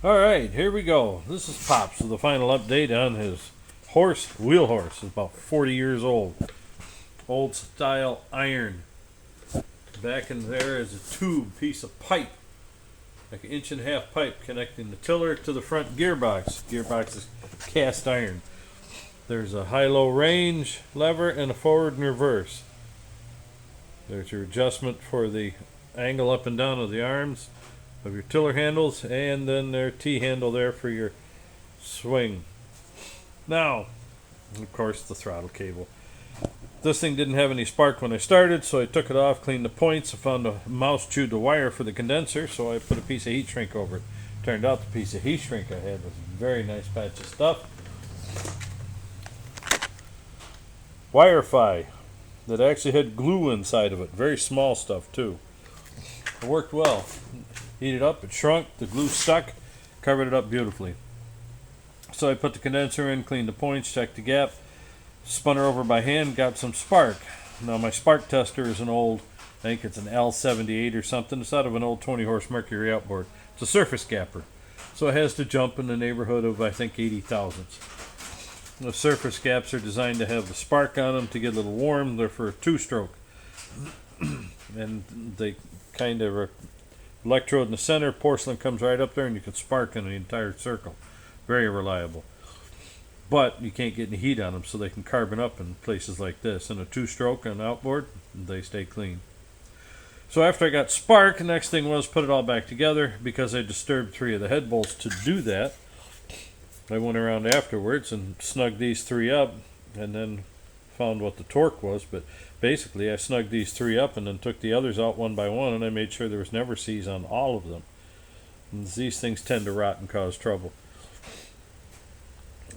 Alright, here we go. This is Pops with the final update on his wheel horse. It's about 40 years old. Old style iron. Back in there is a tube, piece of pipe. Like an 1.5-inch pipe connecting the tiller to the front gearbox. Gearbox is cast iron. There's a high-low range lever and a forward and reverse. There's your adjustment for the angle up and down of the arms of your tiller handles, and then their T-handle there for your swing. Now, of course, the throttle cable. This thing didn't have any spark when I started, so I took it off, cleaned the points. I found a mouse chewed the wire for the condenser, so I put a piece of heat shrink over it. Turned out the piece of heat shrink I had was a very nice patch of stuff. Wi-Fi that actually had glue inside of it. Very small stuff, too. It worked well. Heated up, it shrunk, the glue stuck, covered it up beautifully. So I put the condenser in, cleaned the points, checked the gap, spun her over by hand, got some spark. Now my spark tester is an old, I think it's an L78 or something. It's out of an old 20 horse Mercury outboard. It's a surface gapper. So it has to jump in the neighborhood of, I think, 80 thousandths. The surface gaps are designed to have the spark on them to get a little warm. They're for a two-stroke. And they kind of electrode in the center, porcelain comes right up there, and you can spark in the entire circle. Very reliable. But you can't get any heat on them, so they can carbon up in places like this. In a two-stroke on outboard, they stay clean. So after I got spark, the next thing was put it all back together. Because I disturbed 3 of the head bolts to do that, I went around afterwards and snugged these 3 up, and then found what the torque was. But basically, I snugged these 3 up and then took the others out one by one, and I made sure there was never C's on all of them. And these things tend to rot and cause trouble.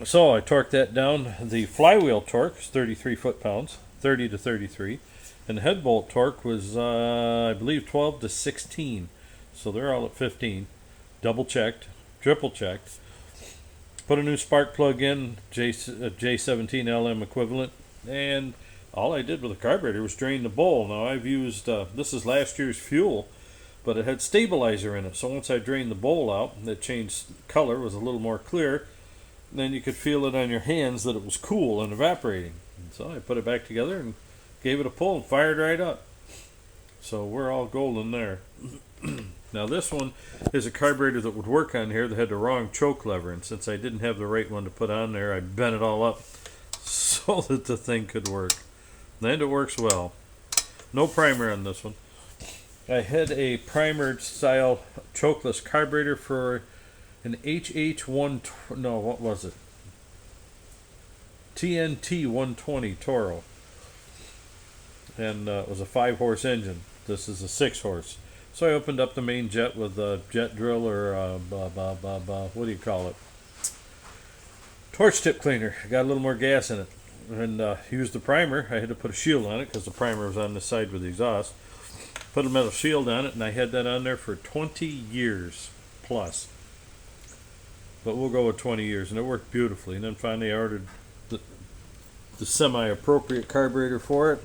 So I torqued that down. The flywheel torque is 33 foot-pounds, 30 to 33. And the head bolt torque was, I believe, 12 to 16. So they're all at 15. Double-checked, triple-checked. Put a new spark plug in, J17 LM equivalent. And all I did with the carburetor was drain the bowl. Now I've used, this is last year's fuel, but it had stabilizer in it. So once I drained the bowl out, it changed color, was a little more clear. Then you could feel it on your hands that it was cool and evaporating. And so I put it back together and gave it a pull and fired right up. So we're all golden there. Now this one is a carburetor that would work on here that had the wrong choke lever, and since I didn't have the right one to put on there, I bent it all up so that the thing could work. And it works well. No primer on this one. I had a primered style chokeless carburetor for an what was it? TNT 120 Toro. And it was a 5-horse engine. This is a 6-horse. So I opened up the main jet with a jet drill or what do you call it? Torch tip cleaner. Got a little more gas in it. And used the primer. I had to put a shield on it because the primer was on the side with the exhaust. Put a metal shield on it, and I had that on there for 20 years plus. But we'll go with 20 years, and it worked beautifully. And then finally I ordered the semi-appropriate carburetor for it.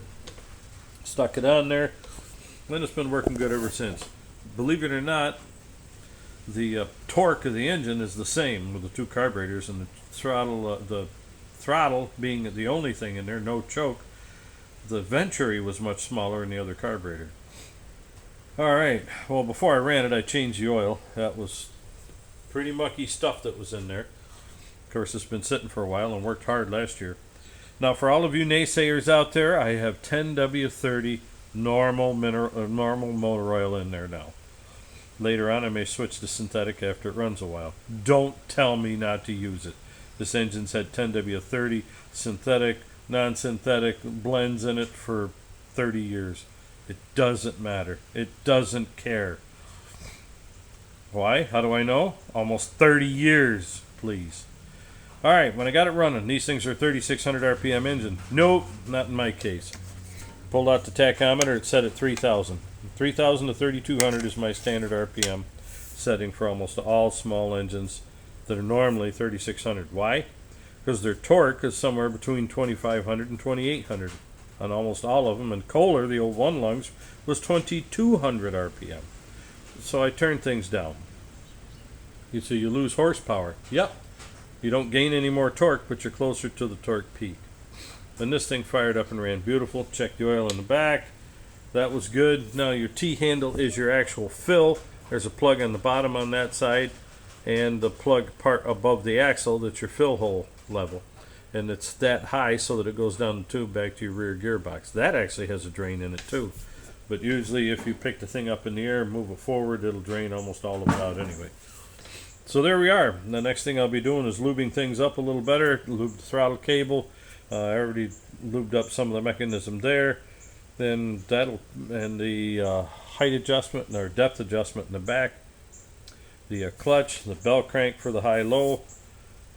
Stuck it on there. And it's been working good ever since. Believe it or not, the torque of the engine is the same with the 2 carburetors, and the throttle being the only thing in there, no choke. The Venturi was much smaller than the other carburetor. Alright, well, before I ran it, I changed the oil. That was pretty mucky stuff that was in there. Of course, it's been sitting for a while and worked hard last year. Now, for all of you naysayers out there, I have 10W30 normal motor oil in there now. Later on, I may switch to synthetic after it runs a while. Don't tell me not to use it. This engine's had 10W30 synthetic, non-synthetic blends in it for 30 years. It doesn't matter. It doesn't care. Why? How do I know? Almost 30 years, please. Alright, when I got it running, these things are 3,600 RPM engine. Nope, not in my case. Pulled out the tachometer, it's set at 3,000. 3,000 to 3,200 is my standard RPM setting for almost all small engines that are normally 3,600. Why? Because their torque is somewhere between 2,500 and 2,800 on almost all of them. And Kohler, the old one lungs, was 2,200 RPM. So I turned things down. So you lose horsepower. Yep. You don't gain any more torque, but you're closer to the torque peak. And this thing fired up and ran beautiful. Check the oil in the back. That was good. Now your T-handle is your actual fill. There's a plug on the bottom on that side, and the plug part above the axle, that's your fill hole level. And it's that high so that it goes down the tube back to your rear gearbox. That actually has a drain in it too. But usually if you pick the thing up in the air and move it forward, it'll drain almost all of it out anyway. So there we are. The next thing I'll be doing is lubing things up a little better. Lube the throttle cable. I already lubed up some of the mechanism there. Then that'll, and the height adjustment or depth adjustment in the back. The clutch, the bell crank for the high-low,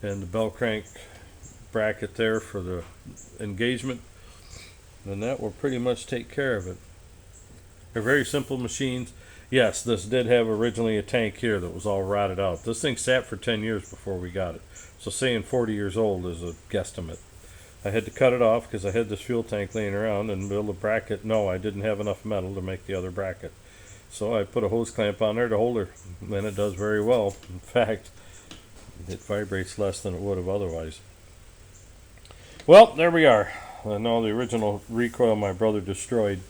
and the bell crank bracket there for the engagement. And that will pretty much take care of it. They're very simple machines. Yes, this did have originally a tank here that was all rotted out. This thing sat for 10 years before we got it. So saying 40 years old is a guesstimate. I had to cut it off because I had this fuel tank laying around and build a bracket. No, I didn't have enough metal to make the other bracket. So I put a hose clamp on there to hold her, and it does very well. In fact, it vibrates less than it would have otherwise. Well, there we are. I know the original recoil my brother destroyed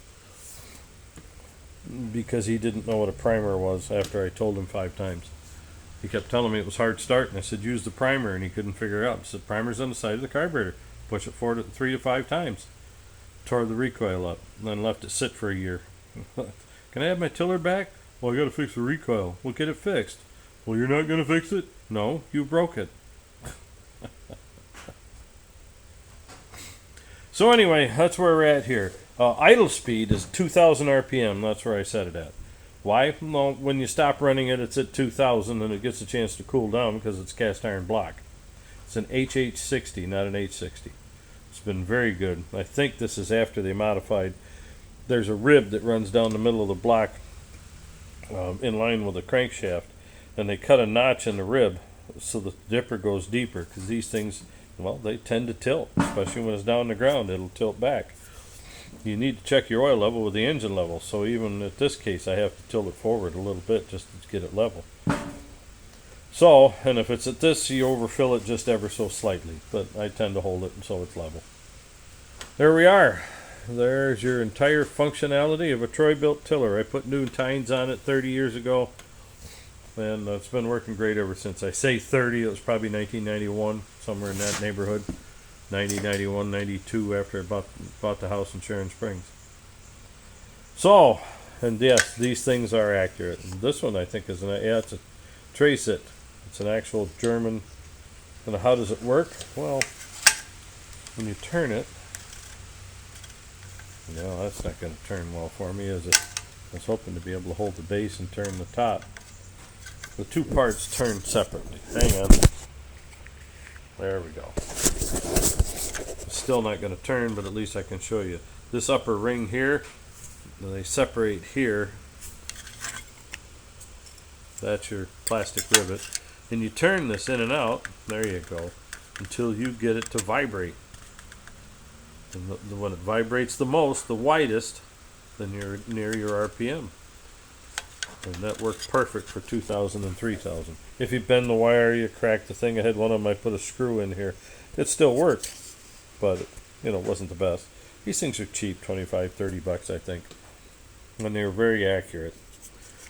because he didn't know what a primer was after I told him 5 times. He kept telling me it was hard start, and I said use the primer, and he couldn't figure it out. I said primer's on the side of the carburetor. Push it 3 to 5 times. Tore the recoil up, and then left it sit for a year. Can I have my tiller back? Well, I gotta fix the recoil. Well, get it fixed. Well, you're not gonna fix it? No, you broke it. So anyway, that's where we're at here. Idle speed is 2,000 RPM. That's where I set it at. Why? Well, when you stop running it, it's at 2,000, and it gets a chance to cool down because it's cast iron block. It's an HH60, not an H60. It's been very good. I think this is after they modified. There's a rib that runs down the middle of the block in line with the crankshaft, and they cut a notch in the rib so the dipper goes deeper, because these things, well, they tend to tilt, especially when it's down on the ground. It'll tilt back. You need to check your oil level with the engine level, so even at this case I have to tilt it forward a little bit just to get it level. So, and if it's at this, you overfill it just ever so slightly, but I tend to hold it so it's level. There we are. There's your entire functionality of a Troy-built tiller. I put new tines on it 30 years ago, and it's been working great ever since. I say 30, it was probably 1991, somewhere in that neighborhood. 90, 91, 92 after I bought the house in Sharon Springs. So, and yes, these things are accurate. And this one I think is it's a Trace It. It's an actual German. And how does it work? Well, when you turn it, no, that's not going to turn well for me, is it? I was hoping to be able to hold the base and turn the top. The two parts turn separately. Hang on. There we go. It's still not going to turn, but at least I can show you. This upper ring here, they separate here. That's your plastic rivet. And you turn this in and out, there you go, until you get it to vibrate. And when it vibrates the most, the widest, then you're near your RPM. And that works perfect for 2,000 and 3,000. If you bend the wire, you crack the thing. I had one of them, I put a screw in here. It still worked, but it wasn't the best. These things are cheap, 25, 30 bucks, I think. And they're very accurate.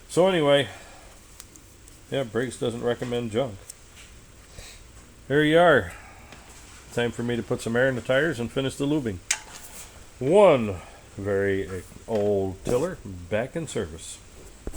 So anyway, yeah, Briggs doesn't recommend junk. There you are. Time for me to put some air in the tires and finish the lubing. One very old tiller back in service.